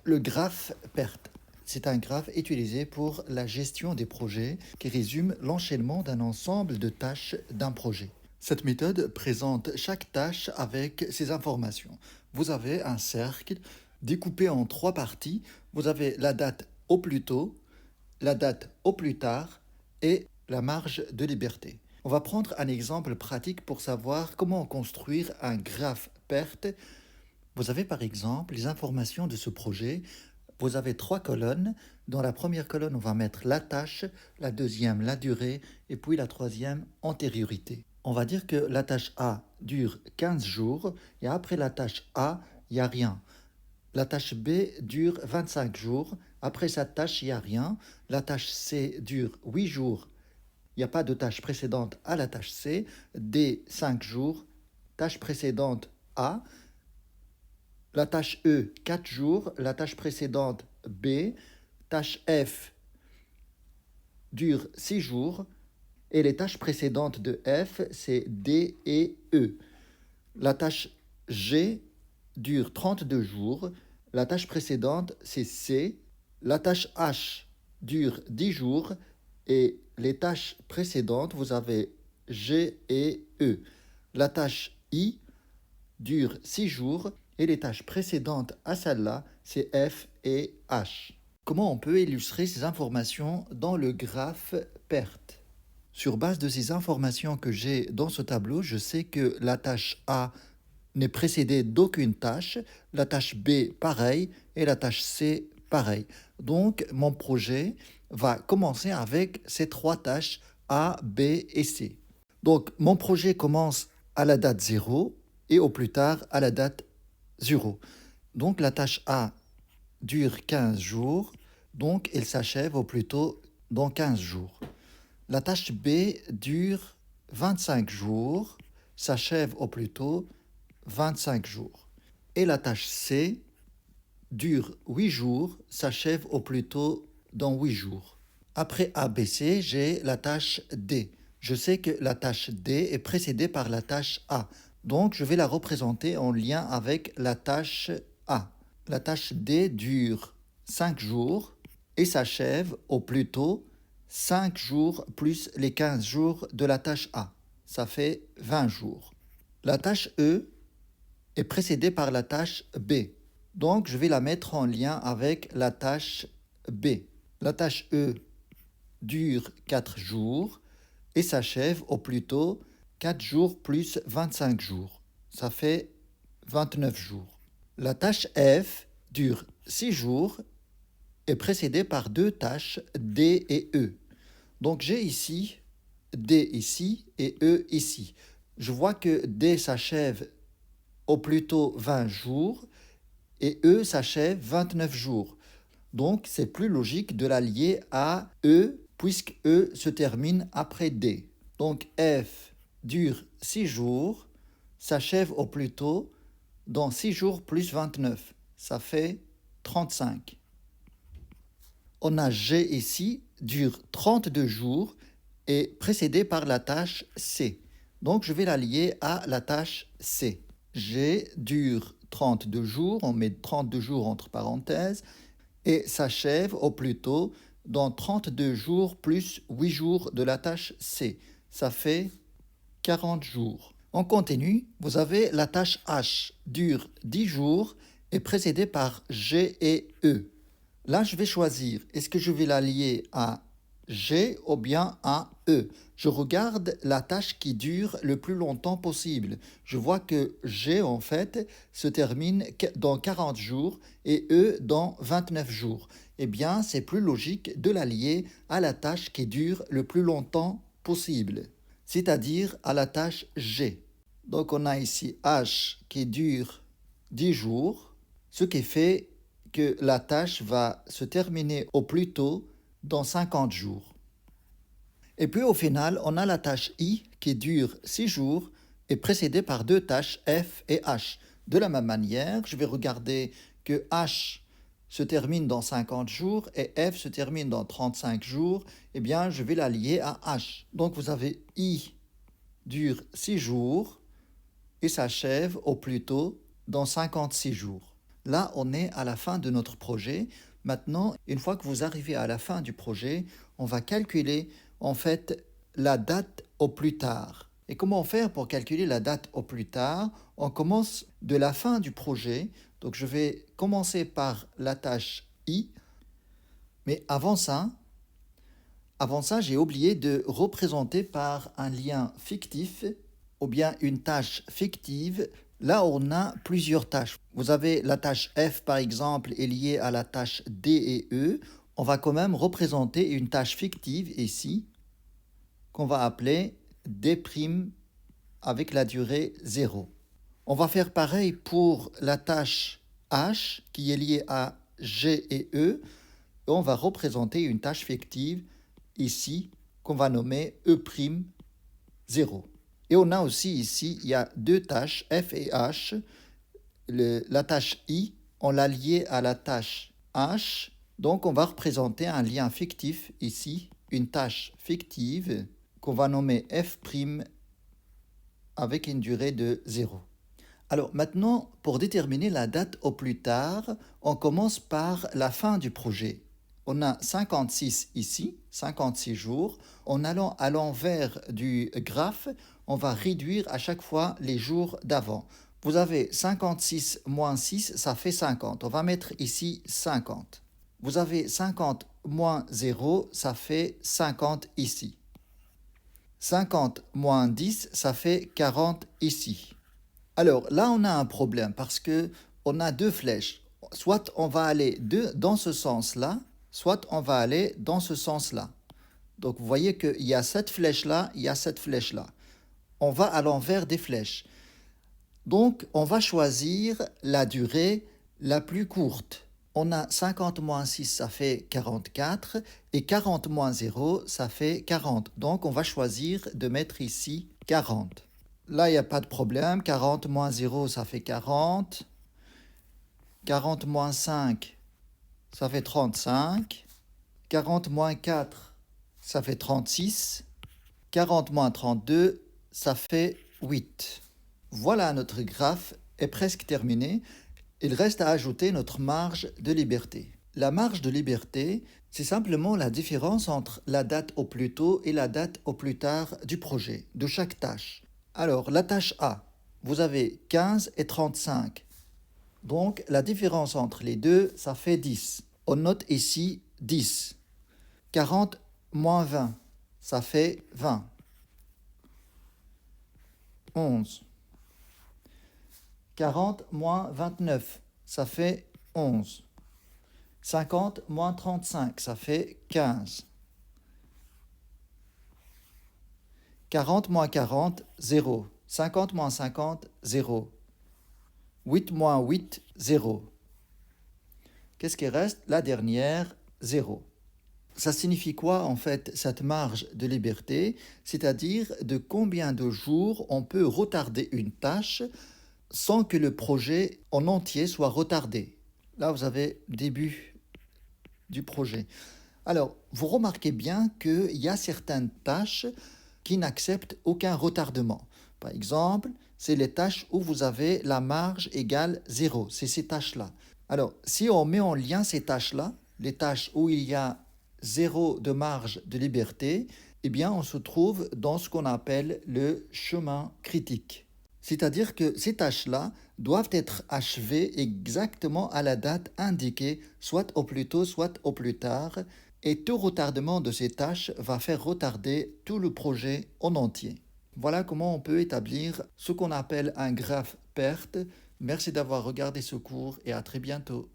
Le graphe PERT, c'est un graphe utilisé pour la gestion des projets qui résume l'enchaînement d'un ensemble de tâches d'un projet. Cette méthode présente chaque tâche avec ses informations. Vous avez un cercle découpé en 3 parties. Vous avez la date au plus tôt, la date au plus tard et la marge de liberté. On va prendre un exemple pratique pour savoir comment construire un graphe PERT. Vous avez par exemple les informations de ce projet. Vous avez 3 colonnes. Dans la première colonne, on va mettre la tâche, la deuxième, la durée, et puis la troisième, antériorité. On va dire que la tâche A dure 15 jours, et après la tâche A, il n'y a rien. La tâche B dure 25 jours, après cette tâche, il n'y a rien. La tâche C dure 8 jours, il n'y a pas de tâche précédente à la tâche C. D, 5 jours, tâche précédente A. La tâche E, 4 jours, la tâche précédente B, tâche F dure 6 jours, et les tâches précédentes de F, c'est D et E. La tâche G dure 32 jours, la tâche précédente, c'est C. La tâche H dure 10 jours, et les tâches précédentes, vous avez G et E. La tâche I dure 6 jours, et les tâches précédentes à celle-là, c'est F et H. Comment on peut illustrer ces informations dans le graphe PERT? Sur base de ces informations que j'ai dans ce tableau, je sais que la tâche A n'est précédée d'aucune tâche, la tâche B pareil et la tâche C pareil. Donc mon projet va commencer avec ces 3 tâches A, B et C. Donc mon projet commence à la date 0 et au plus tard à la date 0. Donc la tâche A dure 15 jours, donc elle s'achève au plus tôt dans 15 jours. La tâche B dure 25 jours, s'achève au plus tôt 25 jours. Et la tâche C dure 8 jours, s'achève au plus tôt dans 8 jours. Après ABC, j'ai la tâche D. Je sais que la tâche D est précédée par la tâche A. Donc, je vais la représenter en lien avec la tâche A. La tâche D dure 5 jours et s'achève au plus tôt 5 jours plus les 15 jours de la tâche A. Ça fait 20 jours. La tâche E est précédée par la tâche B. Donc, je vais la mettre en lien avec la tâche B. La tâche E dure 4 jours et s'achève au plus tôt 4 jours plus 25 jours. Ça fait 29 jours. La tâche F dure 6 jours et est précédée par 2 tâches D et E. Donc j'ai ici D ici et E ici. Je vois que D s'achève au plus tôt 20 jours et E s'achève 29 jours. Donc c'est plus logique de la lier à E puisque E se termine après D. Donc F dure 6 jours, s'achève au plus tôt dans 6 jours plus 29. Ça fait 35. On a G ici, dure 32 jours et précédé par la tâche C. Donc je vais la lier à la tâche C. G dure 32 jours, on met 32 jours entre parenthèses, et s'achève au plus tôt dans 32 jours plus 8 jours de la tâche C. Ça fait 40 jours. On continue, vous avez la tâche H, dure 10 jours et précédée par G et E. Là, je vais choisir, est-ce que je vais la lier à G ou bien à E? Je regarde la tâche qui dure le plus longtemps possible. Je vois que G, en fait, se termine dans 40 jours et E dans 29 jours. Eh bien, c'est plus logique de la lier à la tâche qui dure le plus longtemps possible, c'est-à-dire à la tâche G. Donc, on a ici H qui dure 10 jours, ce qui fait que la tâche va se terminer au plus tôt dans 50 jours. Et puis au final, on a la tâche I qui dure 6 jours et précédée par 2 tâches F et H. De la même manière, je vais regarder que H se termine dans 50 jours et F se termine dans 35 jours. Eh bien, je vais la lier à H. Donc vous avez I dure 6 jours et s'achève au plus tôt dans 56 jours. Là, on est à la fin de notre projet. Maintenant, une fois que vous arrivez à la fin du projet, on va calculer en fait la date au plus tard. Et comment faire pour calculer la date au plus tard? On commence de la fin du projet. Donc je vais commencer par la tâche I. Mais avant ça, j'ai oublié de représenter par un lien fictif ou bien une tâche fictive. Là, on a plusieurs tâches. Vous avez la tâche F, par exemple, est liée à la tâche D et E. On va quand même représenter une tâche fictive ici, qu'on va appeler D' avec la durée 0. On va faire pareil pour la tâche H, qui est liée à G et E. On va représenter une tâche fictive ici, qu'on va nommer E'0. Et on a aussi ici, il y a deux tâches, F et H. La tâche I, on l'a liée à la tâche H. Donc on va représenter un lien fictif ici, une tâche fictive qu'on va nommer F' avec une durée de 0. Alors maintenant, pour déterminer la date au plus tard, on commence par la fin du projet. On a 56 ici, 56 jours. En allant à l'envers du graphe, on va réduire à chaque fois les jours d'avant. Vous avez 56 moins 6, ça fait 50. On va mettre ici 50. Vous avez 50 moins 0, ça fait 50 ici. 50 moins 10, ça fait 40 ici. Alors là, on a un problème parce qu'on a deux flèches. Soit on va aller dans ce sens-là, soit on va aller dans ce sens-là. Donc vous voyez qu'il y a cette flèche-là, il y a cette flèche-là. On va à l'envers des flèches. Donc on va choisir la durée la plus courte. On a 50 moins 6, ça fait 44, et 40 moins 0, ça fait 40. Donc on va choisir de mettre ici 40. Là, il n'y a pas de problème. 40 moins 0, ça fait 40. 40 moins 5, ça fait 35. 40 moins 4, ça fait 36. 40 moins 32, ça fait 8. Voilà, notre graphe est presque terminé. Il reste à ajouter notre marge de liberté. La marge de liberté, c'est simplement la différence entre la date au plus tôt et la date au plus tard du projet, de chaque tâche. Alors, la tâche A, vous avez 15 et 35. Donc, la différence entre les deux, ça fait 10. On note ici 10. 40 moins 20, ça fait 20. 11. 40 moins 29, ça fait 11. 50 moins 35, ça fait 15. 40 moins 40, 0. 50 moins 50, 0. 8 moins 8, 0. Qu'est-ce qui reste? La dernière, 0. Ça signifie quoi en fait cette marge de liberté? C'est-à-dire de combien de jours on peut retarder une tâche sans que le projet en entier soit retardé. Là, vous avez le début du projet. Alors, vous remarquez bien qu'il y a certaines tâches qui n'acceptent aucun retardement. Par exemple, c'est les tâches où vous avez la marge égale 0. C'est ces tâches-là. Alors, si on met en lien ces tâches-là, les tâches où il y a 0 de marge de liberté, eh bien, on se trouve dans ce qu'on appelle le chemin critique. C'est-à-dire que ces tâches-là doivent être achevées exactement à la date indiquée, soit au plus tôt, soit au plus tard, et tout retardement de ces tâches va faire retarder tout le projet en entier. Voilà comment on peut établir ce qu'on appelle un graphe perte. Merci d'avoir regardé ce cours et à très bientôt.